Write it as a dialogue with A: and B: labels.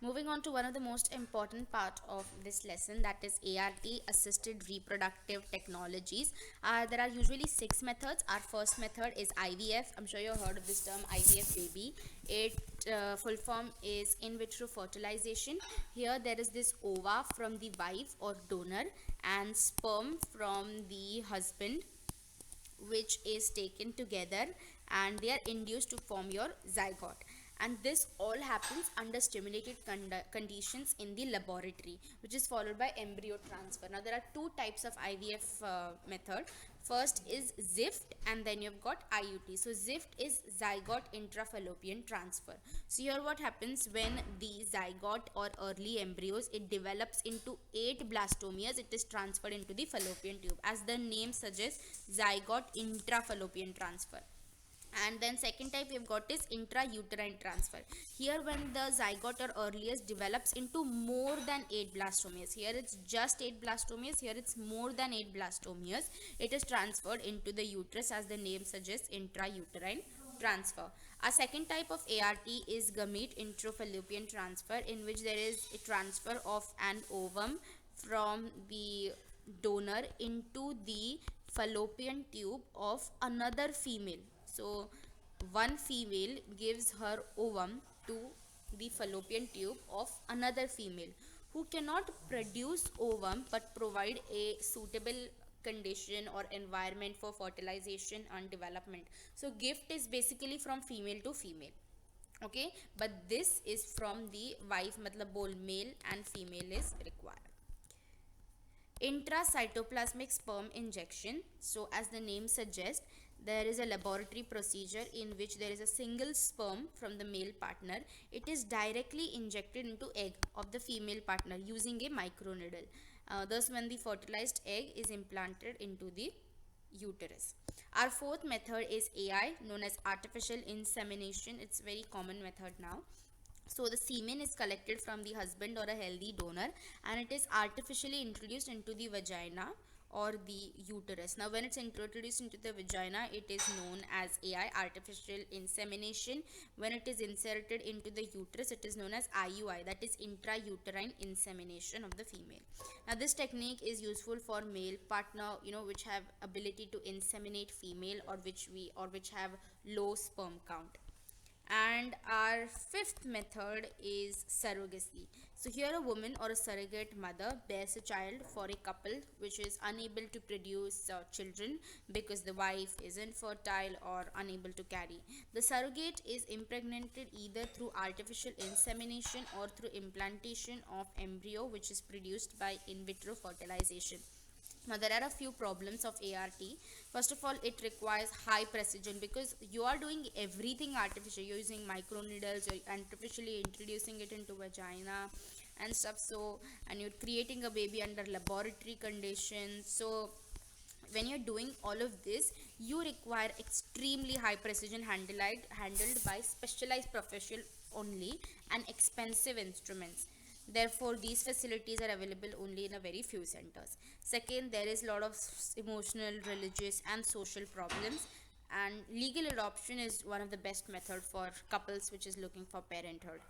A: Moving on to one of the most important part of this lesson, that is ART, assisted reproductive technologies. There are usually 6 methods. Our first method is IVF. I'm sure you've heard of this term, IVF baby. It full form is in vitro fertilization. Here there is this ova from the wife or donor and sperm from the husband, which is taken together and they are induced to form your zygote, and this all happens under stimulated conditions in the laboratory, which is followed by embryo transfer. Now there are two types of IVF method. First is ZIFT, and then you've got IUT. So ZIFT is zygote intrafallopian transfer. So here what happens, when the zygote or early embryos, it develops into 8 blastomeres, it is transferred into the fallopian tube. As the name suggests, zygote intrafallopian transfer. And then second type we've got is intrauterine transfer. Here when the zygote or earliest develops into more than 8 blastomeres, here it's just 8 blastomeres, here it's more than 8 blastomeres, it is transferred into the uterus, as the name suggests, intrauterine transfer. Our second type of ART is Gamete intrafallopian transfer, in which there is a transfer of an ovum from the donor into the fallopian tube of another female. So one female gives her ovum to the fallopian tube of another female who cannot produce ovum but provide a suitable condition or environment for fertilization and development. So gift is basically from female to female. Okay, but this is from the wife, matlab both male and female is required. Intracytoplasmic sperm injection. So as the name suggests, there is a laboratory procedure in which there is a single sperm from the male partner. It is directly injected into egg of the female partner using a microneedle. Thus when the fertilized egg is implanted into the uterus. Our fourth method is AI, known as artificial insemination. It's a very common method now. So the semen is collected from the husband or a healthy donor, and it is artificially introduced into the vagina or the uterus. Now when it's introduced into the vagina, it is known as AI, artificial insemination. When it is inserted into the uterus, it is known as IUI, that is intrauterine insemination of the female. Now this technique is useful for male partner, which have ability to inseminate female, or which have low sperm count. And our fifth method is surrogacy. So here a woman or a surrogate mother bears a child for a couple which is unable to produce children because the wife is infertile or unable to carry. The surrogate is impregnated either through artificial insemination or through implantation of embryo, which is produced by in vitro fertilization. Now there are a few problems of ART. First of all, it requires high precision because you are doing everything artificial. You're using microneedles, you're artificially introducing it into vagina and stuff. So, and you're creating a baby under laboratory conditions. So when you're doing all of this, you require extremely high precision handled by specialized professional only and expensive instruments. Therefore these facilities are available only in a very few centers. Second, there is a lot of emotional, religious and social problems, and legal adoption is one of the best method for couples which is looking for parenthood.